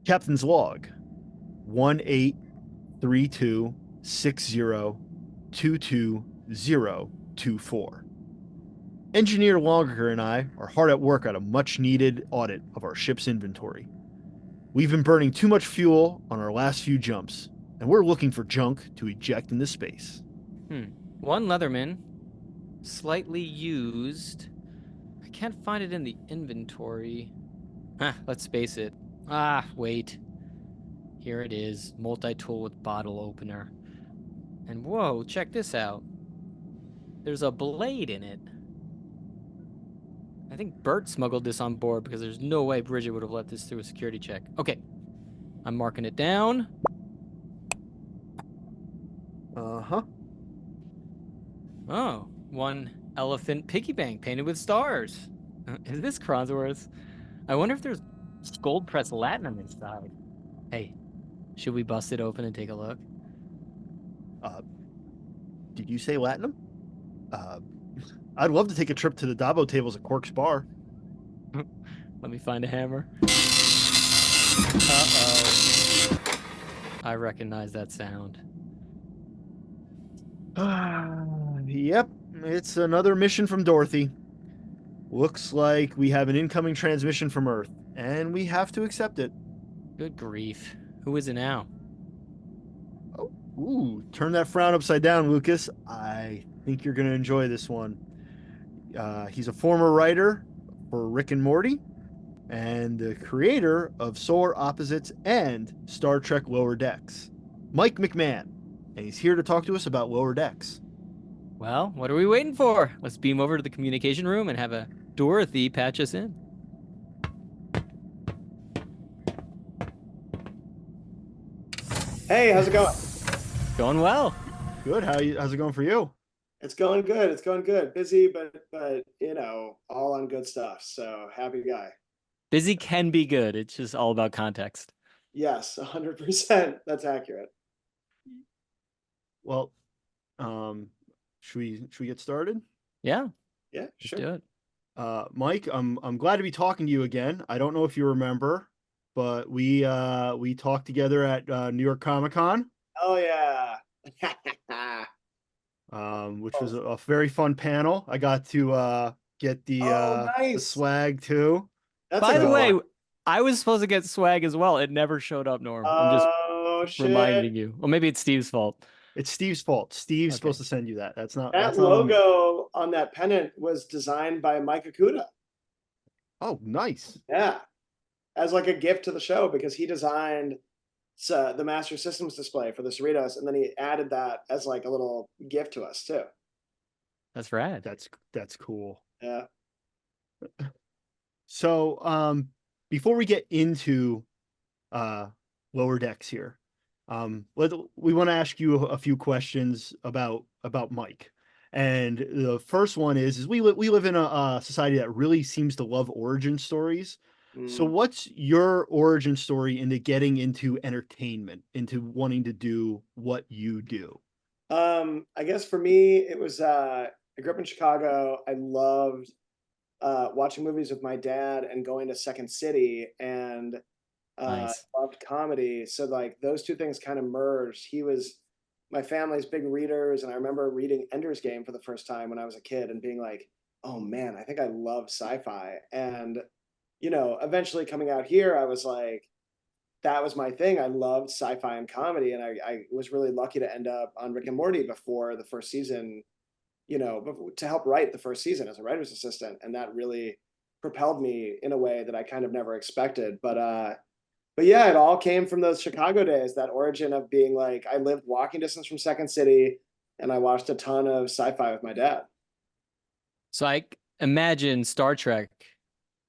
Captain's log 183260220024. Engineer Longer and I are hard at work on a much needed audit of our ship's inventory. We've been burning too much fuel on our last few jumps, and we're looking for junk to eject into space. One Leatherman, slightly used. I can't find it in the inventory. Let's space it. Wait. Here it is. Multi-tool with bottle opener. And whoa, check this out. There's a blade in it. I think Bert smuggled this on board because there's no way Bridget would have let this through a security check. Okay, I'm marking it down. Uh-huh. Oh, one elephant piggy bank painted with stars. Is this Cronsworth? I wonder if there's gold pressed latinum inside. Hey, should we bust it open and take a look? Did you say Latinum? Uh, I'd love to take a trip to the Dabo tables at Quark's Bar. Let me find a hammer. Uh-oh. I recognize that sound. Yep, it's another mission from Dorothy. Looks like we have an incoming transmission from Earth, and we have to accept it. Good grief. Who is it now? Oh, ooh, turn that frown upside down, Lucas. I think you're going to enjoy this one. He's a former writer for Rick and Morty and the creator of Solar Opposites and Star Trek Lower Decks, Mike MacMahan. And he's here to talk to us about Lower Decks. Well, what are we waiting for? Let's beam over to the communication room and have a Dorothy patch us in. Hey, how's it going? Going well. Good. How's it going for you? It's going good. It's going good. Busy, but all on good stuff. So happy guy. Busy can be good. It's just all about context. Yes, 100%. That's accurate. Well, should we get started? Yeah, Yeah, let's sure. do it. Mike, I'm glad to be talking to you again. I don't know if you remember, but we talked together at New York Comic Con, Oh yeah. which was a very fun panel. I got to get Oh, the nice. swag too. That's a By the good way, one. I was supposed to get swag as well. It never showed up, Norm. I'm just Oh shit. reminding you. Well, maybe it's Steve's fault. It's Steve's fault. Steve's Okay. supposed to send you that. That's That not on me. logo on that pennant was designed by Mike Akuda. Oh, nice. Yeah. As like a gift to the show because he designed the Master Systems display for the Cerritos, and then he added that as like a little gift to us too. That's rad. That's cool. Yeah. So, before we get into Lower Decks here, we want to ask you a few questions about Mike. And the first one is we live in a society that really seems to love origin stories. So Mm. what's your origin story into getting into entertainment, into wanting to do what you do? I guess for me, it was I grew up in Chicago. I loved watching movies with my dad and going to Second City and Nice. loved comedy. So like those two things kind of merged. He was my family's big readers, and I remember reading Ender's Game for the first time when I was a kid and being like, "Oh man, I think I love sci-fi." And eventually coming out here, I was like, that was my thing. I loved sci-fi and comedy, and I was really lucky to end up on Rick and Morty before the first season, to help write the first season as a writer's assistant, and that really propelled me in a way that I kind of never expected. But yeah, it all came from those Chicago days, that origin of being like, I lived walking distance from Second City, and I watched a ton of sci-fi with my dad. So I imagine Star Trek,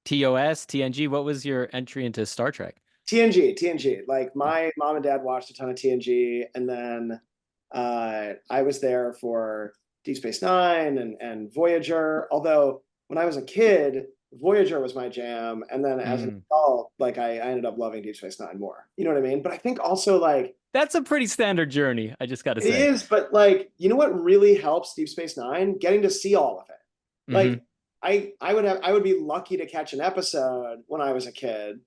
TOS, TNG. What was your entry into Star Trek? TNG. Like Oh, my mom and dad watched a ton of TNG, and then I was there for Deep Space Nine and Voyager. Although when I was a kid, Voyager was my jam, and then as an adult, like I ended up loving Deep Space Nine more. You know what I mean? But I think also like that's a pretty standard journey, I just got to it say. is, but like you know what really helps Deep Space Nine? Getting to see all of it. Mm-hmm. Like I would be lucky to catch an episode when I was a kid,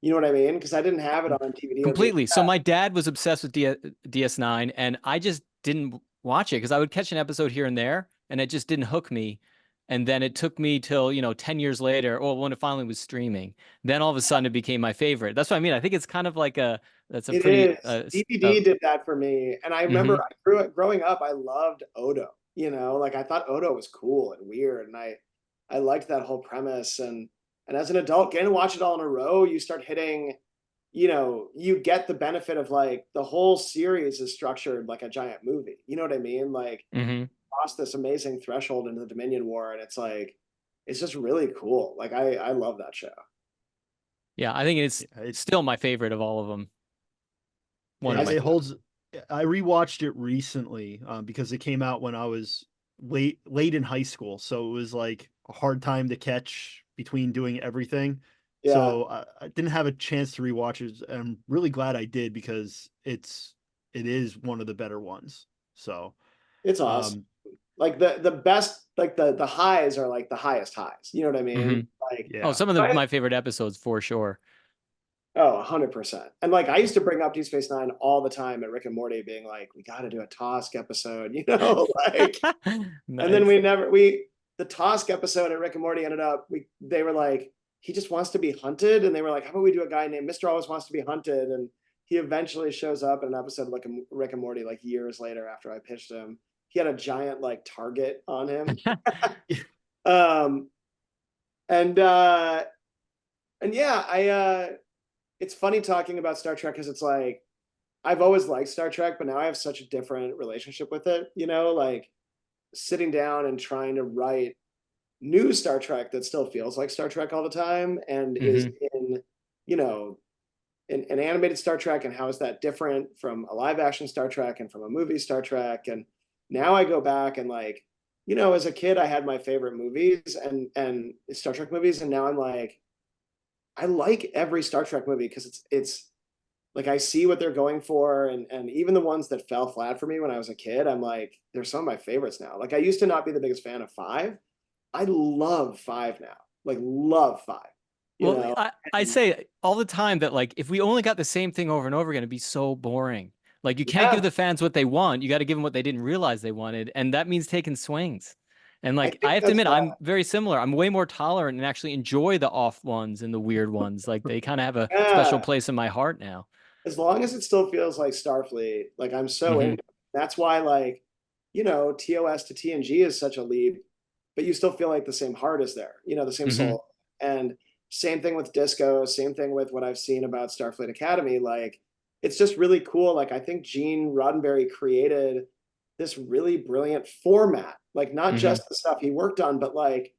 You know what I mean? Because I didn't have it on DVD or Completely. So VHS. my dad was obsessed with DS9, and I just didn't watch it because I would catch an episode here and there, and it just didn't hook me. And then it took me till, 10 years later, or when it finally was streaming, then all of a sudden it became my favorite. That's what I mean. I think it's kind of like that's a It pretty, is. DVD did that for me. And I remember mhm. growing up, I loved Odo. Like I thought Odo was cool and weird, and I liked that whole premise. And as an adult, getting to watch it all in a row, you start hitting, you get the benefit of like the whole series is structured like a giant movie. You know what I mean? Like Hmm. cross this amazing threshold into the Dominion War, and it's like it's just really cool. Like I love that show. Yeah, I think it's Yeah, still my favorite of all of them. One of it, my I it favorites. holds. I rewatched it recently because it came out when I was late in high school, so it was like a hard time to catch between doing everything. yeah, So I didn't have a chance to rewatch it. I'm really glad I did because it is one of the better ones. So it's awesome. um, Like the best, like the highs are like the highest highs. You know what I mean? Hmm. Like Oh, yeah, some of I, my favorite episodes for sure. oh, 100%. And like I used to bring up Deep Space Nine all the time at Rick and Morty, being like, we got to do a Tosk episode, like. And then Nice. the Tosk episode at Rick and Morty ended up they were like, he just wants to be hunted, and they were like, how about we do a guy named Mister Always Wants to Be Hunted, and he eventually shows up in an episode of like Rick and Morty like years later after I pitched him. He had a giant like target on him. um and uh and yeah, it's funny talking about Star Trek because it's like I've always liked Star Trek, but now I have such a different relationship with it, like sitting down and trying to write new Star Trek that still feels like Star Trek all the time and is Hmm. in, you know, an animated Star Trek, and how is that different from a live action Star Trek and from a movie Star Trek. And now I go back and like, as a kid I had my favorite movies and Star Trek movies, and now I'm like, I like every Star Trek movie because it's like I see what they're going for, and even the ones that fell flat for me when I was a kid, I'm like, they're some of my favorites now. Like I used to not be the biggest fan of five. I love five now. Like love five. You Well, know? I And say all the time that like if we only got the same thing over and over again, it'd be so boring. Like you can't give yeah, the fans what they want. You got to give them what they didn't realize they wanted, and that means taking swings. And I like I think have to that's admit, why. I'm very similar. I'm way more tolerant and actually enjoy the off ones and the weird ones. Like they kind of have a special Yeah, place in my heart now. as long as it still feels like Starfleet, like I'm so Hmm. into it. That's why, like, TOS to TNG is such a leap, but you still feel like the same heart is there, the same Hmm. soul. And same thing with Disco, same thing with what I've seen about Starfleet Academy. Like, it's just really cool. Like, I think Gene Roddenberry created this really brilliant format, like, not Hmm. just the stuff he worked on, but like,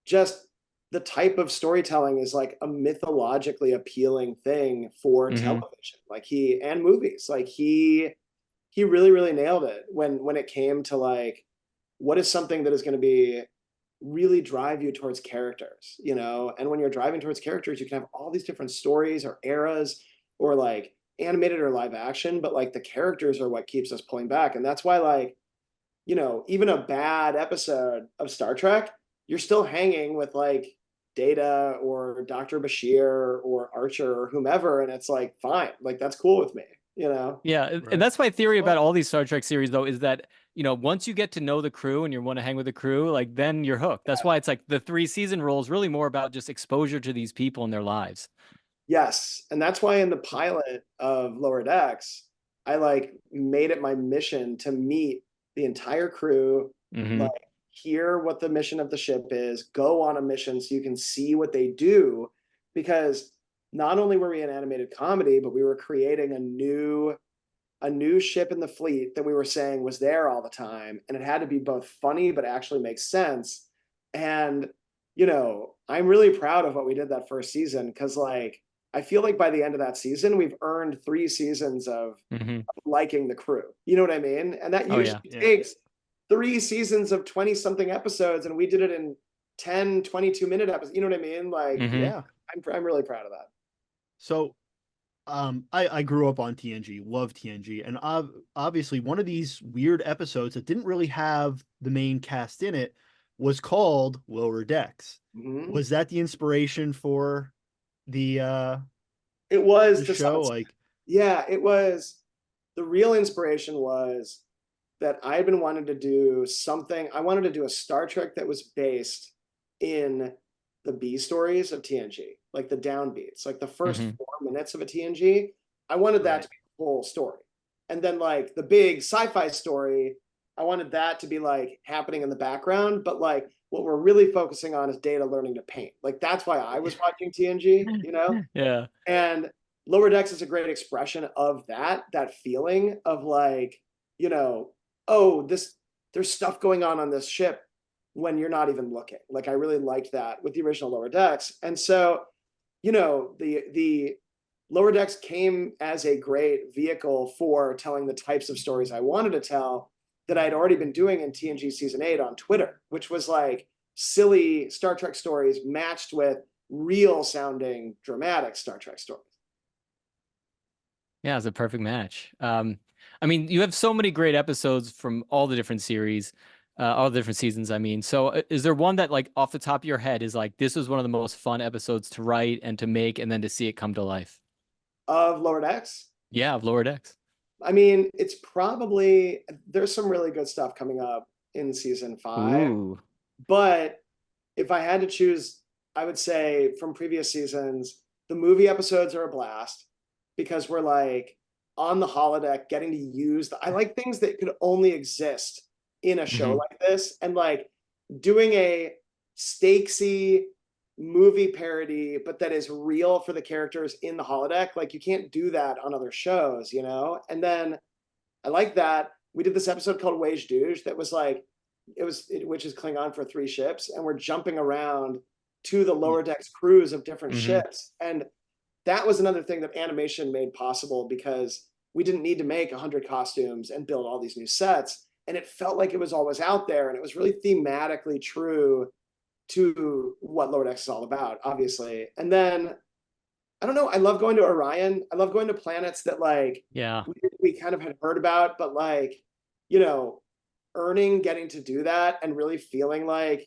just the type of storytelling is like a mythologically appealing thing for Hmm. television, like and movies. Like he really really nailed it when it came to like what is something that is going to be really drive you towards characters, and when you're driving towards characters you can have all these different stories or eras or like animated or live action, but like the characters are what keeps us pulling back. And that's why, like, even a bad episode of Star Trek, you're still hanging with like Data or Dr. Bashir or Archer or whomever, and it's like fine, like that's cool with me. Yeah, and right. that's my theory about Well, all these Star Trek series, though, is that, once you get to know the crew and you want to hang with the crew, like then you're hooked. That's why it's like the 3 season rule is really more about just exposure to these people and their lives. Yes, and that's why in the pilot of Lower Decks, I like made it my mission to meet the entire crew, like Hmm. hear what the mission of the ship is, go on a mission so you can see what they do, because not only were we an animated comedy, but we were creating a new ship in the fleet that we were saying was there all the time, and it had to be both funny but actually make sense. And I'm really proud of what we did that first season, because like I feel like by the end of that season we've earned 3 seasons of Hmm. liking the crew. You know what I mean? And that Oh yeah. usually yeah. takes 3 seasons of 20 something episodes, and we did it in 10, 22 minute episodes. You know what I mean? Like Hmm. Yeah. I'm really proud of that. So I grew up on TNG, love TNG, and obviously one of these weird episodes that didn't really have the main cast in it was called Lower Decks. Mhm. Was that the inspiration for the It was the to some show? extent. Like, Yeah, it was. The real inspiration was that I had been wanting to do something. I wanted to do a Star Trek that was based in the B stories of TNG, like the downbeats, like the first Hmm. 4 minutes of a TNG. I wanted that right. to be the whole story. And then like the big sci-fi story, I wanted that to be like happening in the background, but like what we're really focusing on is Data learning to paint. Like that's why I was watching TNG, you know? Yeah. And Lower Decks is a great expression of that feeling of like, you know, oh, this there's stuff going on this ship when you're not even looking. Like I really liked that with the original Lower Decks. And so, the Lower Decks came as a great vehicle for telling the types of stories I wanted to tell that I'd already been doing in TNG season 8 on Twitter, which was like silly Star Trek stories matched with real sounding dramatic Star Trek stories. Yeah, it's a perfect match. I mean, you have so many great episodes from all the different series, all the different seasons. I mean, so is there one that, like, off the top of your head is like, this was one of the most fun episodes to write and to make, and then to see it come to life? Of Lower Decks. Yeah, of Lower Decks. I mean, it's probably there's some really good stuff coming up in season 5, Ooh. but if I had to choose, I would say from previous seasons, the movie episodes are a blast because we're like on the holodeck getting to use I like things that could only exist in a show Hmm. like this, and like doing a stakesy movie parody but that is real for the characters in the holodeck. Like you can't do that on other shows, you know? And then I like that we did this episode called Wage Douche that was like which is Klingon for 3 ships, and we're jumping around to the Yeah. lower decks crews of different Hmm. ships. And that was another thing that animation made possible because we didn't need to make 100 costumes and build all these new sets. And it felt like it was always out there, and it was really thematically true to what Lower Decks is all about, obviously. And then I don't know. I love going to Orion. I love going to planets that like Yeah. we kind of had heard about, but like, you know, earning getting to do that and really feeling like,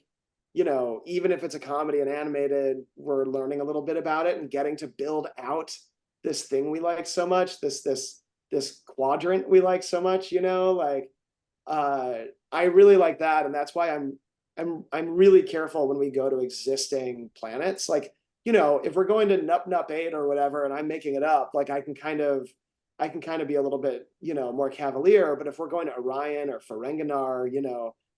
even if it's a comedy and animated, we're learning a little bit about it and getting to build out this thing we like so much, this quadrant we like so much, like uh I really like that. And that's why I'm really careful when we go to existing planets. Like, if we're going to Nup Nup 8 or whatever, and I'm making it up, like I can kind of be a little bit, more cavalier. But if we're going to Orion or Ferenginar,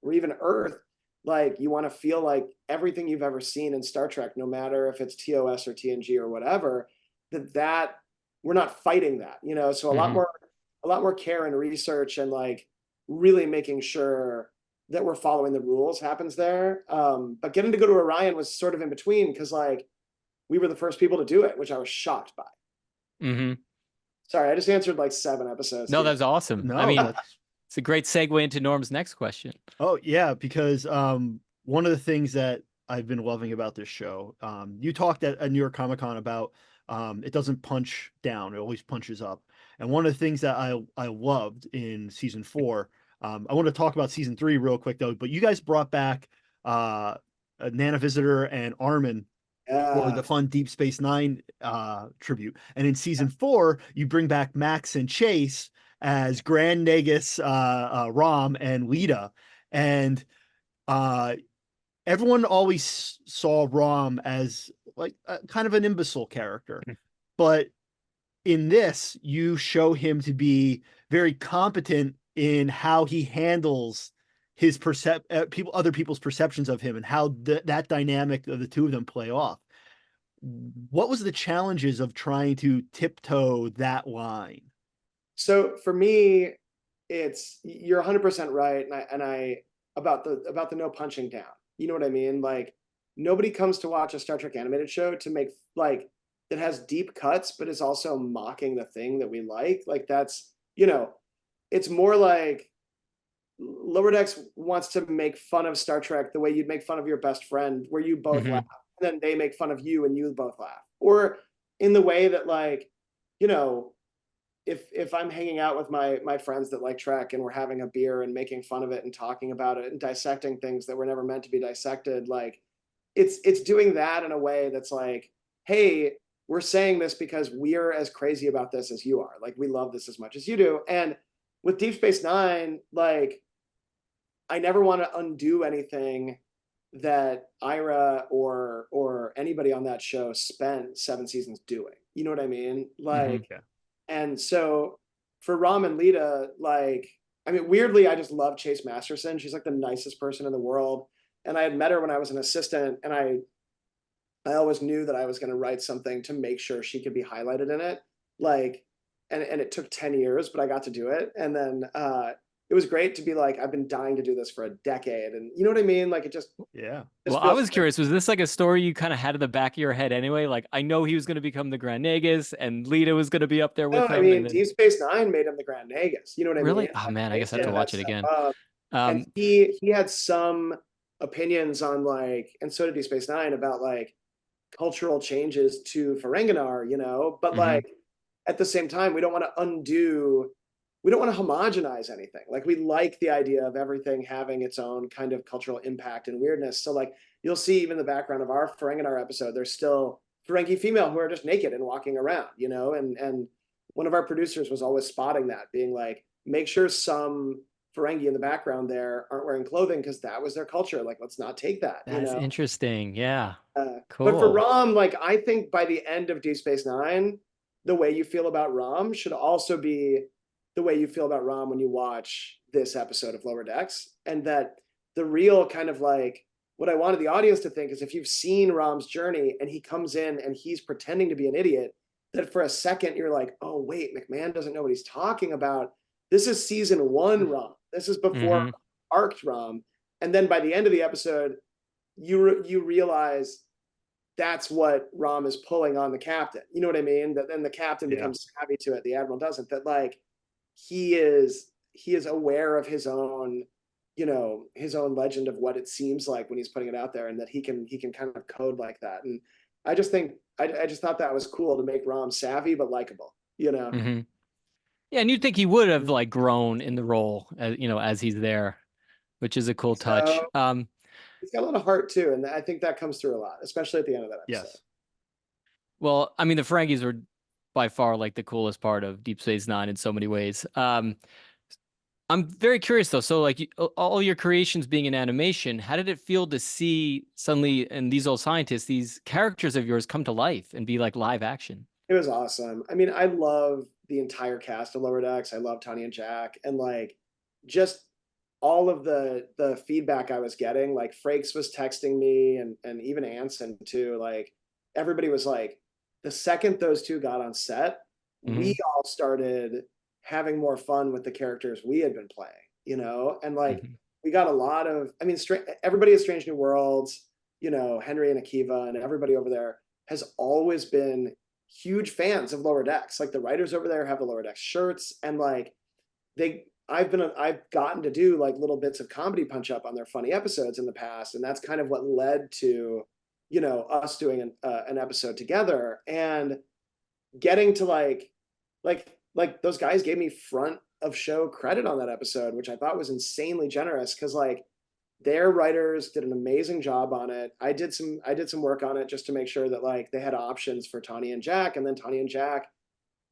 or even Earth, like you want to feel like everything you've ever seen in Star Trek, no matter if it's TOS or TNG or whatever, that we're not fighting that, so Hmm. a lot more care and research and like really making sure that we're following the rules happens there. But getting to go to Orion was sort of in between because like we were the first people to do it, which I was shocked by. Hmm. Sorry, I just answered like 7 episodes No, to you. that's awesome. I No, mean, that's it's a great segue into Norm's next question. oh yeah, because one of the things that I've been loving about this show, you talked at New York Comic Con about it doesn't punch down, it always punches up. And one of the things that I loved in season 4, I want to talk about season 3 real quick though, but you guys brought back a Nana Visitor and Armin for Yeah. the fun Deep Space Nine tribute. And in season 4, you bring back Max and Chase as Grand Nagus, Rom, and Lita. And uh, everyone always saw Rom as like kind of an imbecile character. But in this, you show him to be very competent in how he handles his other people's perceptions of him, and how that dynamic of the two of them play off. What was the challenges of trying to tiptoe that line? So for me, it's you're 100% right, and I about the no punching down. You know what I mean? Like nobody comes to watch a Star Trek animated show to make like that has deep cuts, but is also mocking the thing that we like. Like that's it's more like Lower Decks wants to make fun of Star Trek the way you'd make fun of your best friend, where you both laugh, Hmm. and then they make fun of you and you both laugh, or in the way that like you know if I'm hanging out with my friends that like Trek and we're having a beer and making fun of it and talking about it and dissecting things that were never meant to be dissected, like it's doing that in a way that's like, hey, we're saying this because we are as crazy about this as you are. Like, we love this as much as you do. And with Deep Space Nine, like, I never want to undo anything that Ira or anybody on that show spent 7 seasons doing. You know what I mean? Hmm. Like, and so for Ram and Lita, like, I mean, weirdly, I just love Chase Masterson. She's like the nicest person in the world. And I had met her when I was an assistant, and I always knew that I was going to write something to make sure she could be highlighted in it. Like, and it took 10 years, but I got to do it. And then it was great to be like, I've been dying to do this for a decade. And you know what I mean? Like, it just, Yeah. Well, I feels was great. curious, was this like a story you kind of had in the back of your head anyway? Like, I know he was going to become the Grand Nagus and Lita was going to be up there No, with I him. And mean, then Deep Space Nine made him the Grand Nagus. You know what I mean? really? Oh Like, man, I they guess I have to set that watch it stuff again. up. And Um, he had some opinions on, like, and so did Deep Space Nine, about like cultural changes to Ferenginar, you know, but mhm. like at the same time, we don't want to undo, we don't want to homogenize anything. Like, we like the idea of everything having its own kind of cultural impact and weirdness. So like, you'll see even the background of our Ferenginar episode, there's still Ferengi female who are just naked and walking around, you know, and one of our producers was always spotting that, being like, make sure some Ferengi in the background there aren't wearing clothing because that was their culture. Like, let's not take that, you That's know. interesting. Yeah. But for Cool. Rom, like, I think by the end of Deep Space Nine, the way you feel about Rom should also be the way you feel about Rom when you watch this episode of Lower Decks. And that the real kind of like, what I wanted the audience to think is, if you've seen Rom's journey and he comes in and he's pretending to be an idiot, that for a second you're like, oh, wait, MacMahan doesn't know what he's talking about. This is season one Rom. This is before Hmm. arced Rom. And then by the end of the episode, you realize that's what Rom is pulling on the captain. You know what I mean? That then the captain Yeah. becomes savvy to it. The admiral doesn't. That like he is aware of his own, you know, his own legend of what it seems like when he's putting it out there, and that he can kind of code like that. And I just think I just thought that was cool to make Rom savvy but likable. You know. Hmm. Yeah, and you'd think he would have like grown in the role as as he's there, which is a cool touch. So he's got a lot of heart too, and I think that comes through a lot, especially at the end of that episode. Yes. Well, I mean, the Ferengis were by far like the coolest part of Deep Space Nine in so many ways. I'm very curious though. So, like, all your creations being in animation, how did it feel to see suddenly, and these old scientists, these characters of yours come to life and be like live action? It was awesome. I mean, I love the entire cast of Lower Decks. I love Tony and Jack, and like, just all of the feedback I was getting. Like, Frakes was texting me, and even Anson too. Like, everybody was like, the second those two got on set, we Hmm. all started having more fun with the characters we had been playing, you know? And like, Hmm. we got a lot of, I mean, everybody at Strange New Worlds, you know, Henry and Akiva and everybody over there has always been huge fans of Lower Decks. Like, the writers over there have the Lower Decks shirts, and like, I've gotten to do like little bits of comedy punch up on their funny episodes in the past, and that's kind of what led to, you know, us doing an episode together, and getting to like those guys gave me front of show credit on that episode, which I thought was insanely generous, because like, their writers did an amazing job on it. I did some work on it just to make sure that like they had options for Tawny and Jack, and then Tawny and Jack,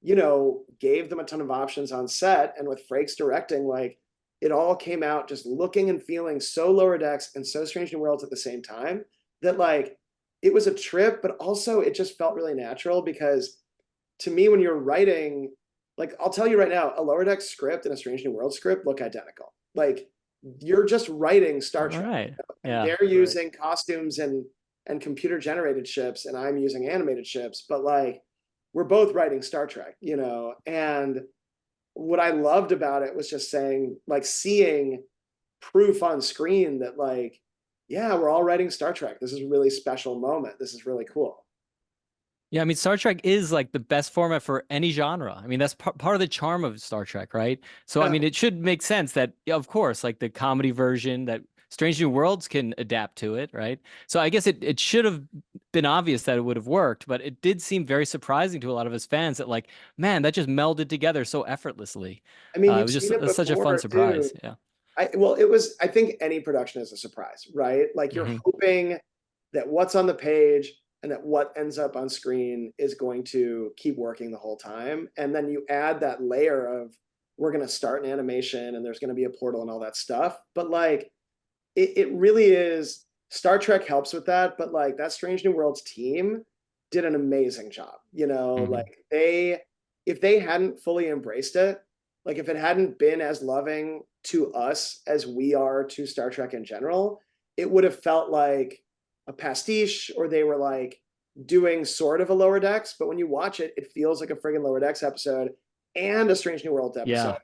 you know, gave them a ton of options on set. And with Frakes directing, like, it all came out just looking and feeling so Lower Decks and so Strange New Worlds at the same time, that like, it was a trip, but also it just felt really natural. Because to me, when you're writing, like, I'll tell you right now, a Lower Decks script and a Strange New World script look identical. Like, you're just writing Star All Trek, right. and Yeah. they're Right. using costumes and computer generated ships, and I'm using animated ships, but like, we're both writing Star Trek, you know. And what I loved about it was just saying, like, seeing proof on screen that like, yeah, we're all writing Star Trek. This is a really special moment. This is really cool. Yeah, I mean, Star Trek is like the best format for any genre. I mean, that's part of the charm of Star Trek, right? So, I Yeah. mean, it should make sense that, yeah, of course, like the comedy version that Strange New Worlds can adapt to it, right? So, I guess it should have been obvious that it would have worked, but it did seem very surprising to a lot of his fans that, like, man, that just melded together so effortlessly. I mean, It you've was just seen it such a fun before too. surprise. Yeah. I think any production is a surprise, right? Like, you're Hmm. hoping that what's on the page and that what ends up on screen is going to keep working the whole time. And then you add that layer of we're going to start an animation and there's going to be a portal and all that stuff. But like it really is, Star Trek helps with that, but like that Strange New Worlds team did an amazing job. Like if they hadn't fully embraced it, like if it hadn't been as loving to us as we are to Star Trek in general, it would have felt like a pastiche, or they were like doing sort of a Lower Decks. But when you watch it, it feels like a friggin' Lower Decks episode and a Strange New Worlds episode. Yeah.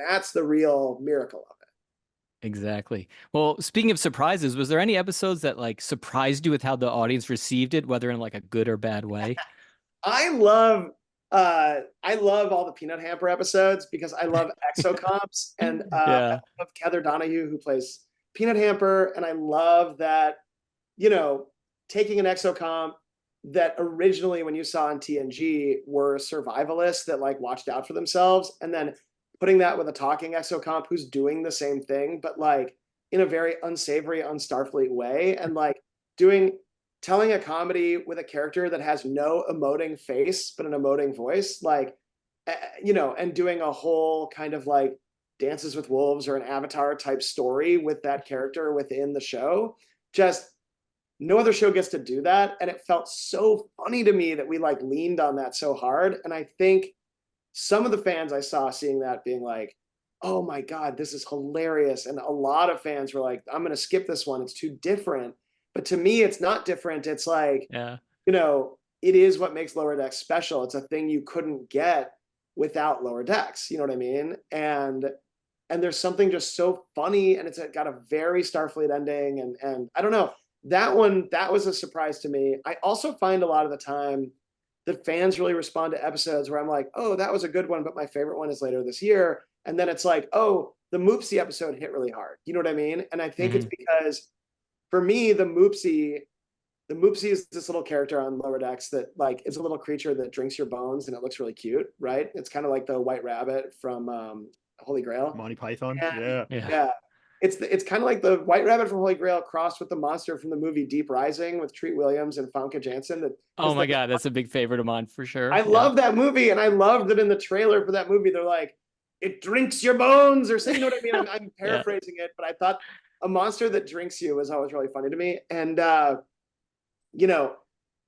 That's the real miracle of it. Exactly. Well, speaking of surprises, was there any episodes that like surprised you with how the audience received it, whether in like a good or bad way? I love all the Peanut Hamper episodes because I love exocomps, and I Yeah. love Heather Donahue who plays Peanut Hamper, and I love that, you know, taking an exocomp that originally when you saw on TNG were survivalists that like watched out for themselves, and then putting that with a talking exocomp who's doing the same thing, but like in a very unsavory, unstarfleet way, and like doing telling a comedy with a character that has no emoting face but an emoting voice, like and doing a whole kind of like Dances with Wolves or an Avatar type story with that character within the show. Just no other show gets to do that, and it felt so funny to me that we like leaned on that so hard. And I think some of the fans I saw seeing that being like, oh my God, this is hilarious. And a lot of fans were like, I'm going to skip this one. It's too different. But to me, it's not different. It's like, Yeah. it is what makes Lower Decks special. It's a thing you couldn't get without Lower Decks. You know what I mean? And there's something just so funny, and it's got a very Starfleet ending. And I don't know. That was a surprise to me. I also find a lot of the time that fans really respond to episodes where I'm like, oh, that was a good one, but my favorite one is later this year. And then it's like, oh, the Moopsie episode hit really hard. You know what I mean? And I think it's because for me, the Moopsie is this little character on Lower Decks that like is a little creature that drinks your bones and it looks really cute, right? It's kind of like the White Rabbit from Holy Grail. Monty Python. And Yeah. Yeah. yeah, it's kind of like the White Rabbit from Holy Grail crossed with the monster from the movie Deep Rising with Treat Williams and Famke Janssen. That Oh is my like God, that's a big favorite of mine for sure. I Yeah. love that movie, and I love that in the trailer for that movie they're like, "It drinks your bones," or saying, you know what I mean? I'm Yeah. paraphrasing it, but I thought a monster that drinks you was always really funny to me. And you know,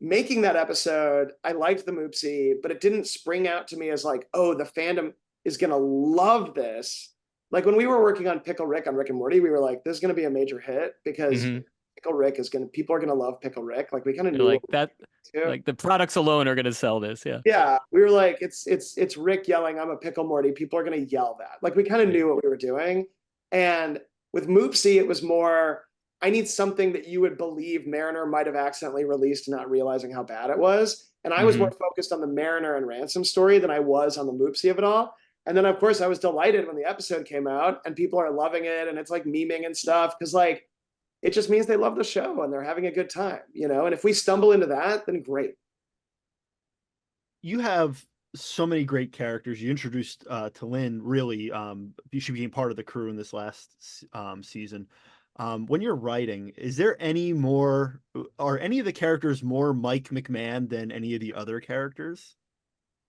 making that episode, I liked the Moopsie, but it didn't spring out to me as like, oh, the fandom is gonna love this. Like when we were working on Pickle Rick on Rick and Morty, we were like, this is gonna be a major hit because Mhm. Pickle Rick is gonna people are gonna love Pickle Rick. Like we kind of You're knew like what we that, were gonna do. like the products alone are gonna sell this. Yeah. Yeah, we were like, it's Rick yelling, "I'm a pickle Morty." People are gonna yell that. Like we kind of Yeah. knew what we were doing. And with Moopsie, it was more, I need something that you would believe Mariner might have accidentally released, not realizing how bad it was. And I was more focused on the Mariner and Ransom story than I was on the Moopsie of it all. And then of course I was delighted when the episode came out and people are loving it and it's like memeing and stuff because like it just means they love the show and they're having a good time, And if we stumble into that, then great. You have so many great characters. You introduced to Lynn really. She became part of the crew in this last season. When you're writing, is there any more? Are any of the characters more Mike MacMahan than any of the other characters?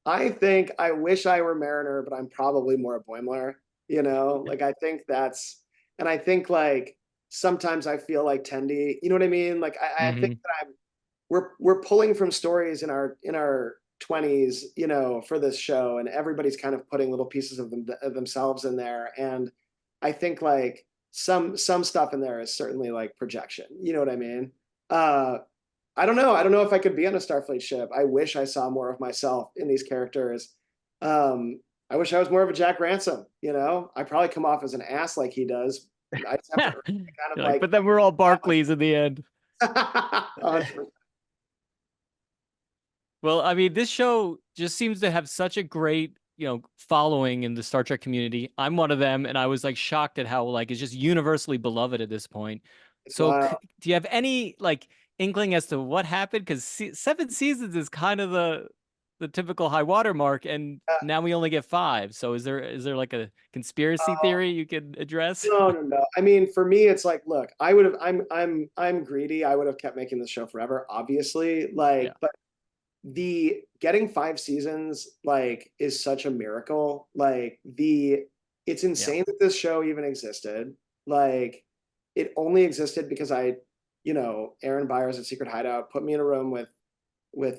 I think I wish I were Mariner, but I'm probably more Boimler. Like I think and I think like sometimes I feel like Tendi, you know what I mean? Like I think Hmm. that we're pulling from stories in our 20s, for this show, and everybody's kind of putting little pieces of themselves in there. And I think like some stuff in there is certainly like projection. You know what I mean? Uh, I don't know. I don't know if I could be on a Starfleet ship. I wish I saw more of myself in these characters. I wish I was more of a Jack Ransom. I probably come off as an ass like he does. I just have to kind of You're like, like, but then we're all Barclays in the end. 100%. Well, I mean, this show just seems to have such a great, following in the Star Trek community. I'm one of them, and I was like shocked at how like it's just universally beloved at this point. It's So, wild. do you have any like inkling as to what happened? Because 7 seasons is kind of the typical high water mark, and Uh, now we only get 5. So is there like a conspiracy theory you could address? no, no, no. I mean, for me, it's like, look, I would have. I'm greedy. I would have kept making this show forever, obviously. Yeah. Like, but the getting 5 seasons like is such a miracle. Like it's Yeah. insane that this show even existed. Like, it only existed because Aaron Byers at Secret Hideout put me in a room with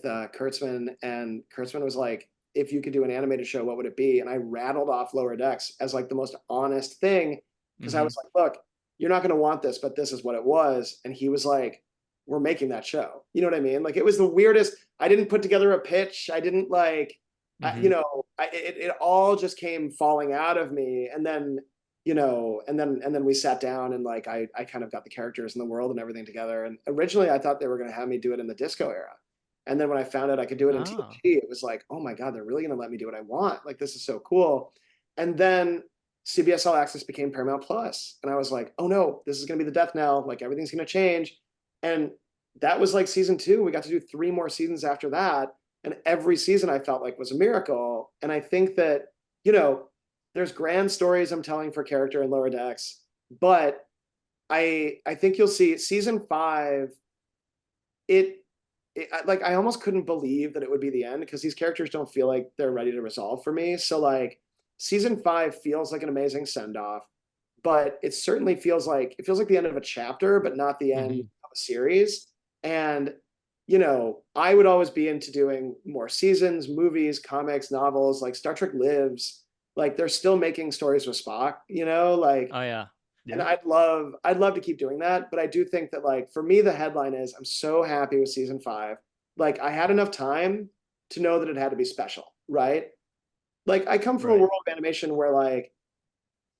Kurtzman, and Kurtzman was like, if you could do an animated show, what would it be? And I rattled off Lower Decks as like the most honest thing, because I Hmm. was like, look, you're not going to want this, but this is what it was. And he was like, we're making that show. You know what I mean? Like, it was the weirdest. I didn't put together a pitch. I didn't like, Hmm. it all just came falling out of me. And then, and then we sat down, and like, I kind of got the characters in the world and everything together. And originally I thought they were going to have me do it in the disco era. And then when I found out I could do it in Oh. TNG, it was like, oh my God, they're really going to let me do what I want. Like, this is so cool. And then CBS All Access became Paramount Plus. And I was like, oh no, this is going to be the death knell. Like, everything's going to change. And that was like season 2. We got to do 3 more seasons after that. And every season I felt like was a miracle. And I think that, there's grand stories I'm telling for character in Lower Decks, but I think you'll see season 5, it like, I almost couldn't believe that it would be the end, because these characters don't feel like they're ready to resolve for me. So like, season 5 feels like an amazing send off, but it certainly feels like the end of a chapter, but not the end Hmm. of a series. And I would always be into doing more seasons, movies, comics, novels. Like, Star Trek lives. Like, they're still making stories with Spock. Like, Oh yeah. and Yeah. I'd love to keep doing that, but I do think that, like, for me, the headline is I'm so happy with season 5. Like, I had enough time to know that it had to be special, right? Like, I come from a Right. world of animation where, like,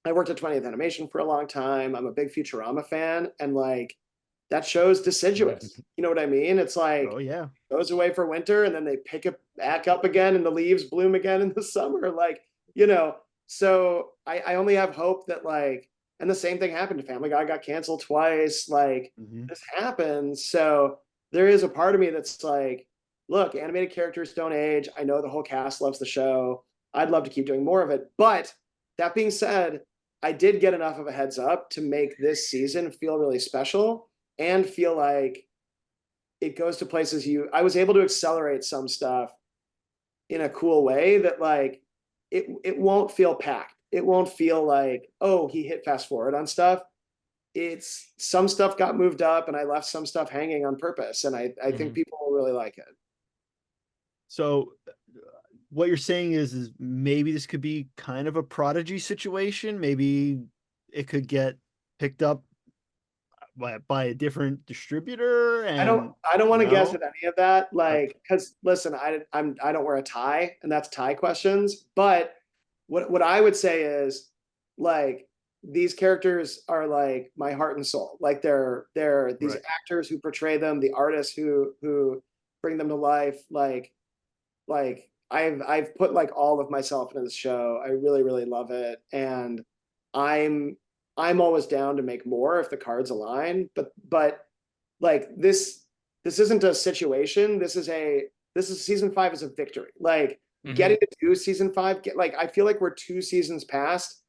I worked at 20th Animation for a long time. I'm a big Futurama fan, and like, that show's deciduous. You know what I mean? It's Oh like, yeah. goes away for winter, and then they pick it back up again, and the leaves bloom again in the summer. Like, you know, so I only have hope that, like, and the same thing happened to Family Guy, got canceled twice. Like, Hmm. this happens. So there is a part of me that's like, look, animated characters don't age. I know the whole cast loves the show. I'd love to keep doing more of it. But that being said, I did get enough of a heads up to make this season feel really special, and feel like it goes to places I was able to accelerate some stuff in a cool way that, like, it won't feel packed. It won't feel like, oh, he hit fast forward on stuff. It's some stuff got moved up, and I left some stuff hanging on purpose. And I think Hmm. people will really like it. So what you're saying is maybe this could be kind of a Prodigy situation. Maybe it could get picked up by a different distributor, I don't and I don't want to guess no. at any of that. Okay. Like, because listen, I don't wear a tie, and that's tie questions. But what I would say is, like, these characters are like my heart and soul. Like, they're these Right. actors who portray them, the artists who bring them to life. Like, I've put like all of myself into this show. I really, really love it. And I'm I'm always down to make more if the cards align. But like, this isn't a situation. This is season 5 is a victory. Like, Hmm. getting to do season 5, like, I feel like we're 2 seasons past.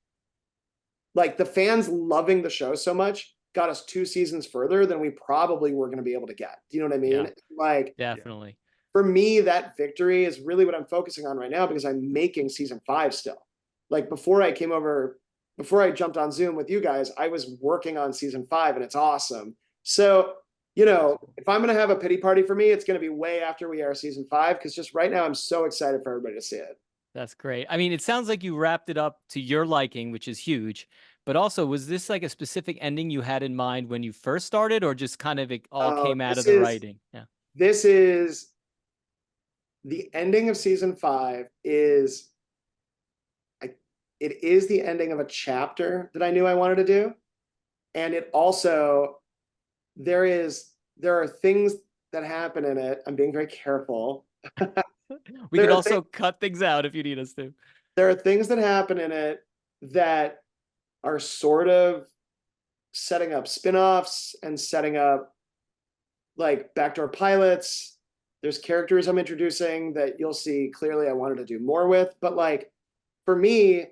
Like, the fans loving the show so much got us 2 seasons further than we probably were going to be able to get. Do you know what I mean? Yeah, Like, Yeah. definitely. for me, that victory is really what I'm focusing on right now, because I'm making season 5 still. Like, before I jumped on Zoom with you guys, I was working on season 5, and it's awesome. So, That's cool. if I'm going to have a pity party for me, it's going to be way after we air season 5, because just right now I'm so excited for everybody to see it. That's great. I mean, it sounds like you wrapped it up to your liking, which is huge. But also, was this like a specific ending you had in mind when you first started, or just kind of it all Uh, came out of this the is writing? Yeah. this is the ending of season 5 is it is the ending of a chapter that I knew I wanted to do. And it also, there are things that happen in it. I'm being very careful. We There could are things also cut things out if you need us to. there are things that happen in it that are sort of setting up spin-offs and setting up like backdoor pilots. There's characters I'm introducing that you'll see clearly I wanted to do more with. But like for me,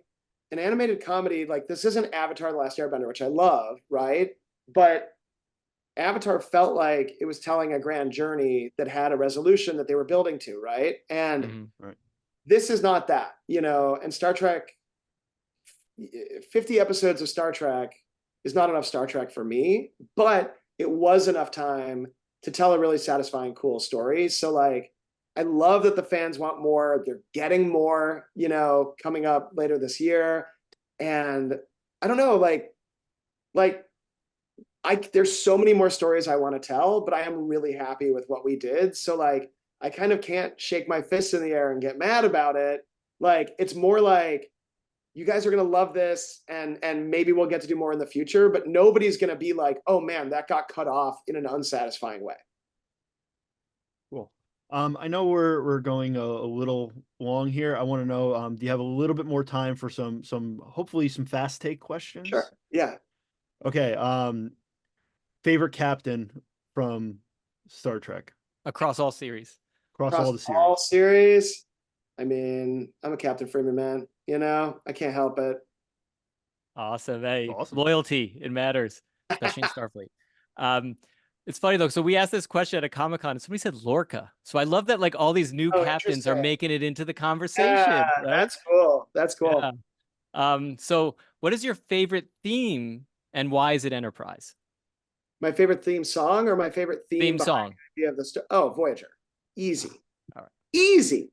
an animated comedy, like this isn't Avatar: The Last Airbender, which I love, right? But Avatar felt like it was telling a grand journey that had a resolution that they were building to, right? And Right. this is not that, and Star Trek, 50 episodes of Star Trek is not enough Star Trek for me, but it was enough time to tell a really satisfying, cool story. So like, I love that the fans want more. They're getting more, coming up later this year. And I don't know, like there's so many more stories I want to tell, but I am really happy with what we did. So like, I kind of can't shake my fists in the air and get mad about it. Like, it's more like, you guys are going to love this, and maybe we'll get to do more in the future, but nobody's going to be like, oh man, that got cut off in an unsatisfying way. Cool. I know we're going a little long here. I want to know, do you have a little bit more time for some hopefully some fast take questions? Sure. Yeah. Okay. Favorite captain from Star Trek Across all series. across Across all the all series. series, I mean, I'm a Captain Freeman man. I can't help it. Awesome. Hey, Awesome. loyalty, it matters, especially in Starfleet. Um, it's funny though. So we asked this question at a Comic-Con and somebody said Lorca. So I love that like all these new Oh, captains are interesting. making it into the Yeah, conversation, right? that's cool. That's Yeah. cool. So what is your favorite theme and why is it Enterprise? My favorite theme song or my favorite theme Theme behind song. the idea of the story? Oh, Voyager. Easy. All right. Easy.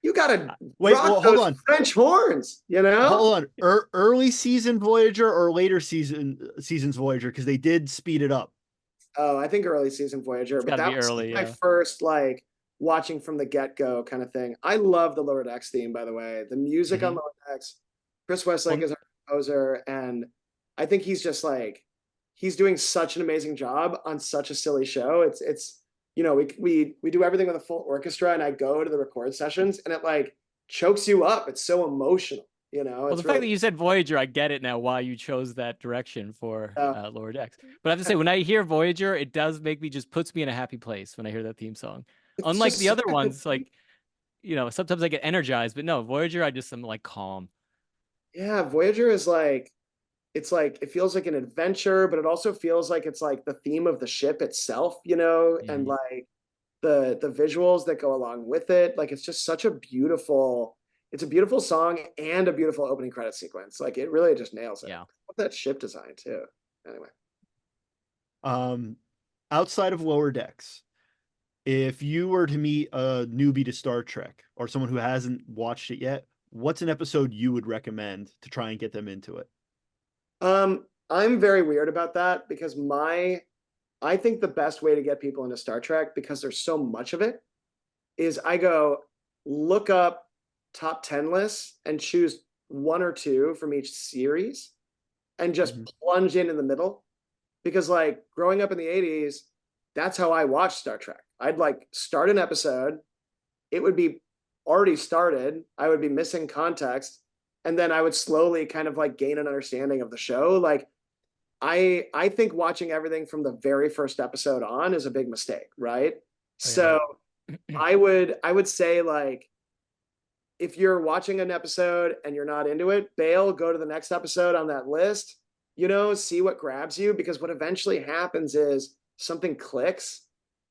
You gotta Wait, rock well, hold those on. French horns, Hold on. Early season Voyager or later seasons Voyager, because they did speed it up. Oh, I think early season Voyager, It's but got to that be was early, my yeah. first like watching from the get-go kind of thing. I love the Lower Decks theme, by the way. The music on Mhm. Lower Decks, Chris Westlake Well, is our composer, and I think he's just like he's doing such an amazing job on such a silly show. It's we do everything with a full orchestra, and I go to the record sessions, and it like chokes you up. It's so emotional. Well, the It's fact really that you said Voyager, I get it now why you chose that direction for uh, Lower Decks. But I have to say, when I hear Voyager, it does make me just puts me in a happy place when I hear that theme song. it's Unlike just the other such a ones, like, sometimes I get energized, but no, Voyager, I just am like calm. yeah. Voyager is like it's like it feels like an adventure, but it also feels like it's like the theme of the ship itself, and Mhm. like the visuals that go along with it. Like it's just such a beautiful song and a beautiful opening credit sequence. Like it really just nails it. Yeah. That ship design too. Anyway. Um, Outside of Lower Decks, if you were to meet a newbie to Star Trek or someone who hasn't watched it yet, what's an episode you would recommend to try and get them into it? I'm very weird about that because I think the best way to get people into Star Trek, because there's so much of it, is I go look up top 10 lists and choose one or two from each series and just Mhm. plunge in the middle. Because like growing up in the 80s, that's how I watched Star Trek. I'd like start an episode, it would be already started, I would be missing context, and then I would slowly kind of like gain an understanding of the show. Like I think watching everything from the very first episode on is a big mistake, right? Oh, yeah. So I would say like if you're watching an episode and you're not into it, bail, go to the next episode on that list, see what grabs you, because what eventually happens is something clicks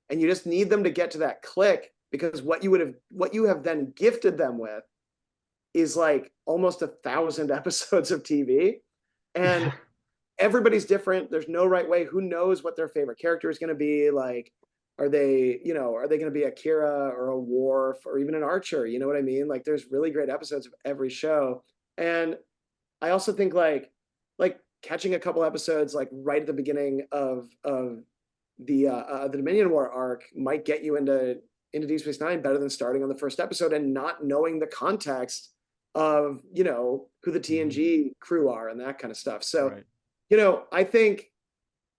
and you just need them to get to that click, because what you have then gifted them with is like almost 1,000 episodes of TV. And Yeah. everybody's different. There's no right way. Who knows what their favorite character is going to be? Like, are they going to be a Kira or a Worf or even an Archer? You know what I mean? Like, there's really great episodes of every show. And I also think like catching a couple episodes like right at the beginning of the Dominion War arc might get you into Deep Space Nine better than starting on the first episode and not knowing the context of who the Mhm. TNG crew are and that kind of stuff. So Right.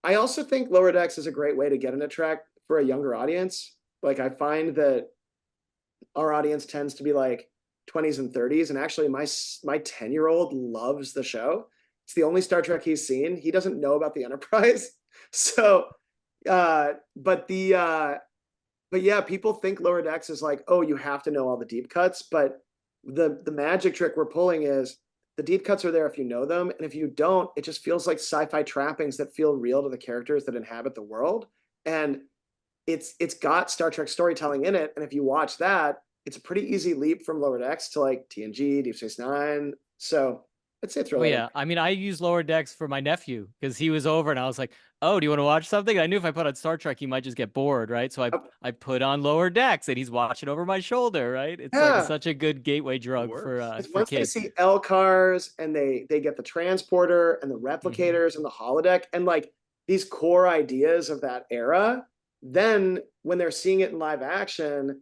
I also think Lower Decks is a great way to get into Trek for a younger audience. Like I find that our audience tends to be like 20s and 30s, and actually my 10-year-old loves the show. It's the only Star Trek he's seen. He doesn't know about the Enterprise. So but but yeah, people think Lower Decks is like, oh, you have to know all the deep cuts, but the magic trick we're pulling is the deep cuts are there if you know them, and if you don't, it just feels like sci-fi trappings that feel real to the characters that inhabit the world. And it's got Star Trek storytelling in it, and if you watch that, it's a pretty easy leap from Lower Decks to like TNG, Deep Space Nine. So I'd say throw Oh that in. yeah, I mean, I used Lower Decks for my nephew because he was over, and I was like, "Oh, do you want to watch something?" And I knew if I put on Star Trek, he might just get bored, right? So I put on Lower Decks, and he's watching over my shoulder, right? It's like Yeah, such a good gateway It drug works. because for once they kids. see L cars and they get the transporter and the Hmm. replicators and the holodeck and like these core ideas of that era, then when they're seeing it in live action,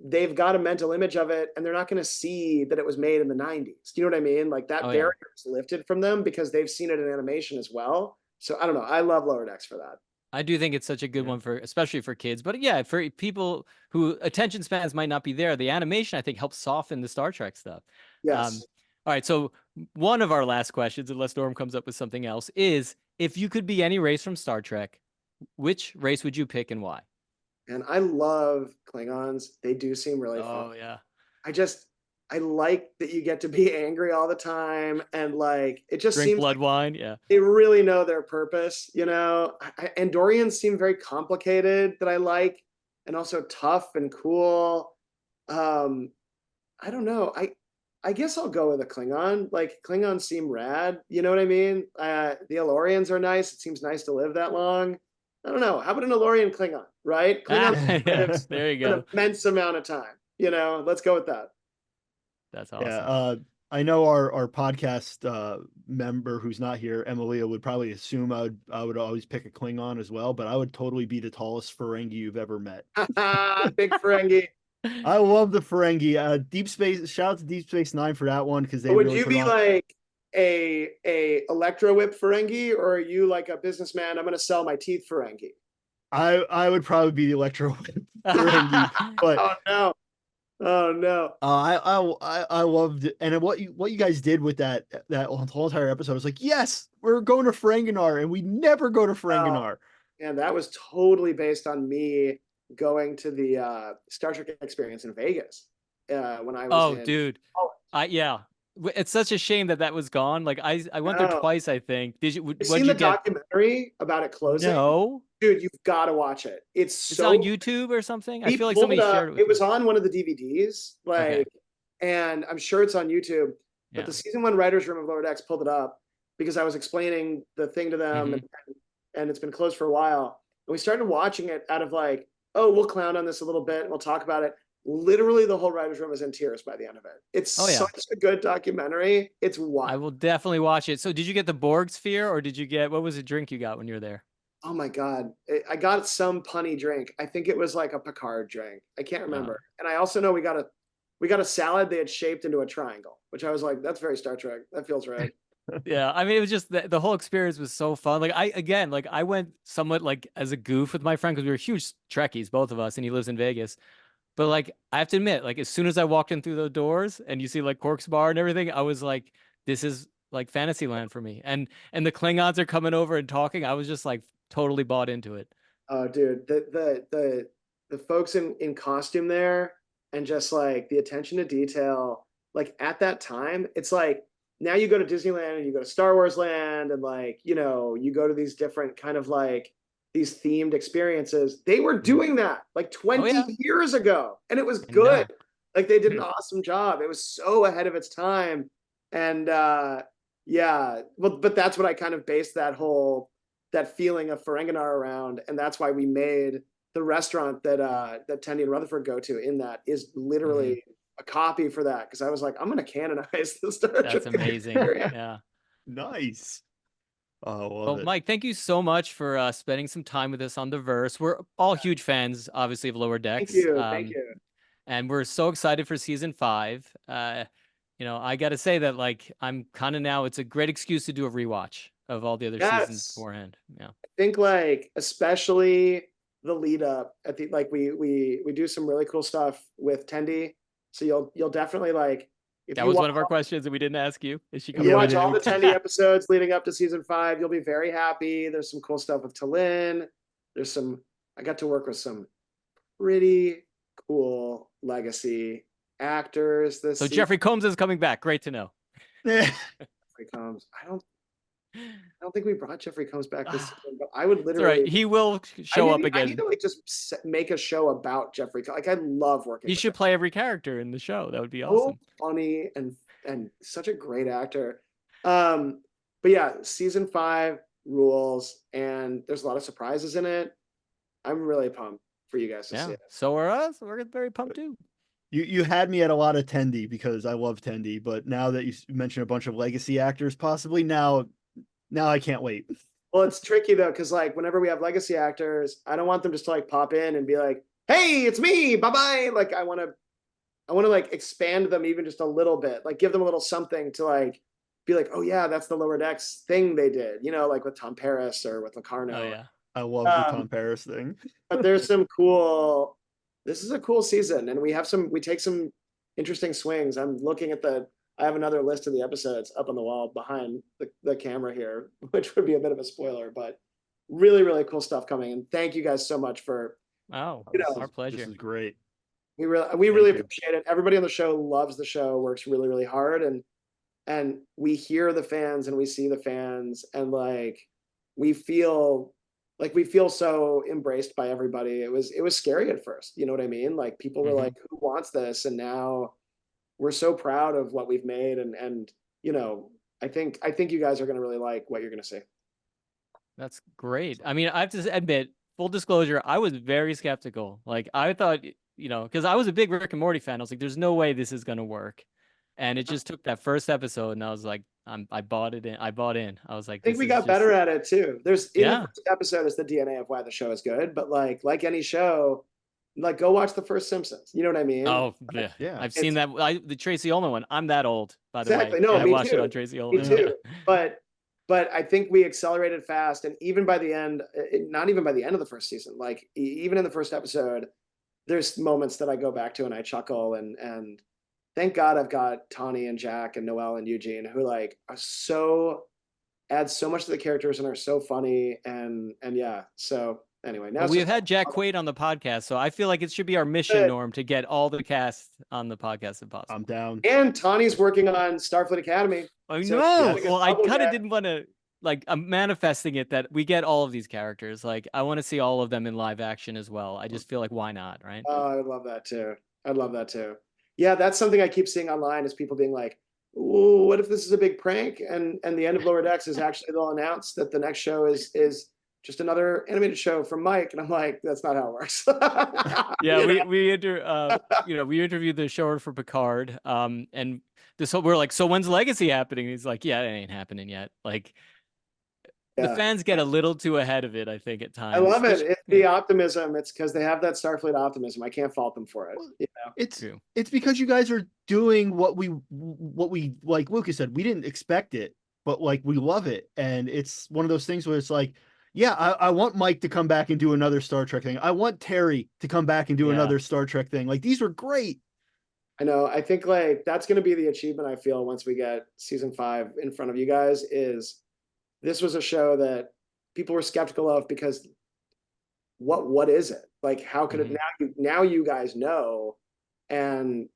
they've got a mental image of it and they're not going to see that it was made in the 90s. Do you know what I mean? Like that Oh barrier yeah. is lifted from them because they've seen it in animation as well. So I don't know. I love Lower Decks for that. I do think it's such a good Yeah. one for, especially for kids. But yeah, for people who attention spans might not be there, the animation I think helps soften the Star Trek stuff. Um, Yes. all right, so one of our last questions, unless Norm comes up with something else, is if you could be any race from Star Trek, which race would you pick and why? And I love Klingons. They do seem really fun. Oh yeah, I just I like that you get to be angry all the time and like it just drink seems blood like wine. Yeah, they really know their purpose, you know. Andorians seem very complicated that I like and also tough and cool. Um I don't know. I guess I'll go with a Klingon. Like Klingons seem rad, you know what I mean? The Elorians are nice. It seems nice to live that long. I don't know. How about an Elorian Klingon, right? Klingon yeah. lives There you for an go. immense amount of time. You know, let's go with that. That's Yeah, awesome. I know our podcast member who's not here, Emilia, would probably assume I would always pick a Klingon as well, but I would totally be the tallest Ferengi you've ever met. Big Ferengi. I love the Ferengi. Deep Space. Shout out to Deep Space Nine for that one because they Would really you put be on. like a electro whip Ferengi, or are you like a businessman? I'm going to sell my teeth Ferengi. I would probably be the Electro Ferengi, but Oh no! Oh no! I loved it. And what you guys did with that whole entire episode was like, yes, we're going to Ferenginar, and we never go to Oh, Ferenginar. and that was totally based on me going to the Star Trek experience in Vegas when I was Oh, in dude. college. Yeah. It's such a shame that that was gone. Like I went there No, twice, I think. you've What'd seen you the get? documentary about it closing, No. dude. You've got to watch it. It's It's on so YouTube or something. I we feel like pulled it somebody up. shared it with It me. was on one of the DVDs, Okay. like, and I'm sure it's on YouTube. But Yeah. the season one writers' room of Lower Decks pulled it up because I was explaining the thing to them, Hmm. and it's been closed for a while. And we started watching it out of like, oh, we'll clown on this a little bit and we'll talk about it. Literally, the whole writers' room was in tears by the end of it. It's Oh yeah. such a good documentary. It's I wild. will definitely watch it. So did you get the Borg sphere or did you get what was the drink you got when you were there? Oh my god, I got some punny drink. I think it was like a Picard drink. I can't Uh, remember. And I also know we got a salad they had shaped into a triangle, which I was like, that's very Star Trek. That feels right. yeah, I mean, it was just the whole experience was so fun. Like I went somewhat like as a goof with my friend because we were huge Trekkies, both of us, and he lives in Vegas. But like I have to admit, like as soon as I walked in through those doors and you see like Cork's bar and everything, I was like, this is like Fantasyland for me. And the Klingons are coming over and talking. I was just like totally bought into it. Oh, dude, the folks in costume there and just like the attention to detail, like at that time, it's like now you go to Disneyland and you go to Star Wars Land and like, you know, you go to these different kind of like these themed experiences. They were Mhm. doing that like Oh 20 yeah, years ago and it was I good. know. Like they did an awesome job. It was so ahead of its time. And yeah, well, but that's what I kind of based that feeling of Ferenginar around, and that's why we made the restaurant that Tendy and Rutherford go to in that is Hmm. literally a copy for that because I was like, I'm gonna canonize the Star That's Trek amazing. experience. Yeah. Nice. Oh, I love Well, it. Mike, thank you so much for spending some time with us on the verse. We're all huge fans, obviously, of Lower Thank Decks. you, thank you. And we're so excited for season 5. I got to say that like I'm kind of now. It's a great excuse to do a rewatch of all the other seasons Yes, beforehand. Yeah, I think like especially the lead up at the like we do some really cool stuff with Tendy, so you'll definitely like if that you was watch one of our questions that we didn't ask you. Is she if you coming Yeah, we watch back? all the did. Tendy episodes leading up to season 5, you'll be very happy. There's some cool stuff with Talin. There's some I got to work with some pretty cool legacy actors this So season. Jeffrey Combs is coming back. Great to know. Jeffrey Combs. I don't think we brought Jeffrey Combs back this season, but I would It's literally. all right. He will show up again. I need to like just make a show about Jeffrey. Like I love working. He with should him. play every character in the show. That would be So awesome. funny and such a great actor. But yeah, season 5 rules, and there's a lot of surprises in it. I'm really pumped for you guys to see it. So are us. We're very pumped too. You had me at a lot of Tendi because I love Tendi, but now that you mentioned a bunch of legacy actors, possibly now I can't wait. Well, it's tricky though, because like whenever we have legacy actors, I don't want them just to like pop in and be like, "Hey, it's me, bye bye." Like I want to like expand them even just a little bit, like give them a little something to like be like, "Oh yeah, that's the Lower Decks thing they did," like with Tom Paris or with Locarno. Oh yeah, I love the Tom Paris thing. But there's some cool. This is a cool season, and we take some interesting swings. I'm looking at I have another list of the episodes up on the wall behind the camera here, which would be a bit of a spoiler, but really, really cool stuff coming. And thank you guys so much for. our pleasure. This is great. We really appreciate it. Everybody on the show loves the show, works really, really hard, and we hear the fans and we see the fans, and like we feel so embraced by everybody. It was scary at first, you know what I mean? Like people were like, "Who wants this?" And now we're so proud of what we've made, and I think you guys are going to really like what you're going to see. That's great. I mean, I have to admit, full disclosure, I was very skeptical. Like I thought, because I was a big Rick and Morty fan. I was like, "There's no way this is going to work," and it just took that first episode, and I was like, I bought it in. I bought in. I was like, I think we got better at it too. The first episode is the DNA of why the show is good, but like any show, like go watch the first Simpsons. You know what I mean? Oh yeah. I've seen that. The Tracy Ullman one. I'm that old, by the way. No, I watched it on Tracy Ullman. Me too. But I think we accelerated fast, and even by the end, not even by the end of the first season, like even in the first episode, there's moments that I go back to and I chuckle, and thank God I've got Tawny and Jack and Noelle and Eugene, who like add so much to the characters and are so funny, and yeah. So anyway, now we've had Jack Quaid on the podcast, so I feel like it should be our mission, Norm, to get all the cast on the podcast if possible. I'm down. And Tawny's working on Starfleet Academy. I know. Well, I kind of didn't want to. Like, I'm manifesting it that we get all of these characters. Like, I want to see all of them in live action as well. I just feel like, why not, right? Oh, I would love that too. Yeah, that's something I keep seeing online is people being like, "Ooh, what if this is a big prank?" And the end of Lower Decks is actually they'll announce that the next show is just another animated show from Mike, and I'm like, that's not how it works. Yeah, we interviewed the showrunner for Picard, and we're like, so when's Legacy happening? And he's like, yeah, it ain't happening yet. Like. The fans get a little too ahead of it, I think, at times. I love it. It's the optimism. It's because they have that Starfleet optimism. I can't fault them for it. It's because you guys are doing what we like Lucas said, we didn't expect it, but like we love it. And it's one of those things where it's like, yeah, I want Mike to come back and do another Star Trek thing. I want Terry to come back and do another Star Trek thing. Like these were great. I know. I think like that's going to be the achievement I feel once we get season 5 in front of you guys is this was a show that people were skeptical of because what is it? Like, how could it now you guys know, and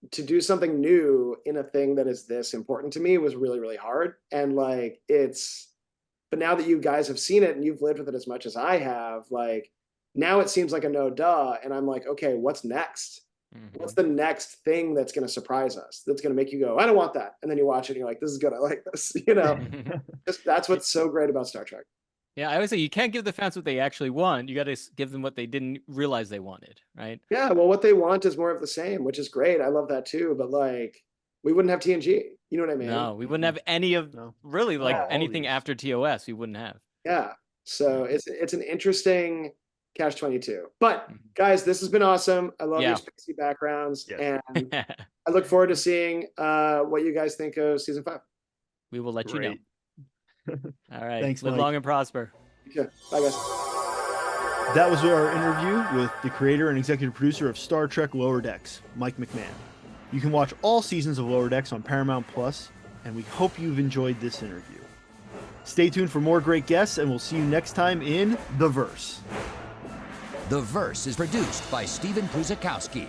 to do something new in a thing that is this important to me was really, really hard. And like, but now that you guys have seen it and you've lived with it as much as I have, like now it seems like a no duh. And I'm like, okay, what's next? What's the next thing that's going to surprise us? That's going to make you go, I don't want that. And then you watch it and you're like, this is good. I like this. That's what's so great about Star Trek. Yeah, I always say you can't give the fans what they actually want. You got to give them what they didn't realize they wanted, right? Yeah, well, what they want is more of the same, which is great. I love that too. But like, we wouldn't have TNG. You know what I mean? No, we wouldn't have any of really like anything after TOS. We wouldn't have. Yeah. So it's an interesting catch-22. But guys, this has been awesome. I love your spacey backgrounds, and I look forward to seeing what you guys think of season 5. We will let you know. All right. Thanks, Live Mike. long and prosper. Yeah. Bye, guys. That was our interview with the creator and executive producer of Star Trek Lower Decks, Mike MacMahan. You can watch all seasons of Lower Decks on Paramount Plus, and we hope you've enjoyed this interview. Stay tuned for more great guests, and we'll see you next time in The Verse. The Verse is produced by Stephen Pruzakowski.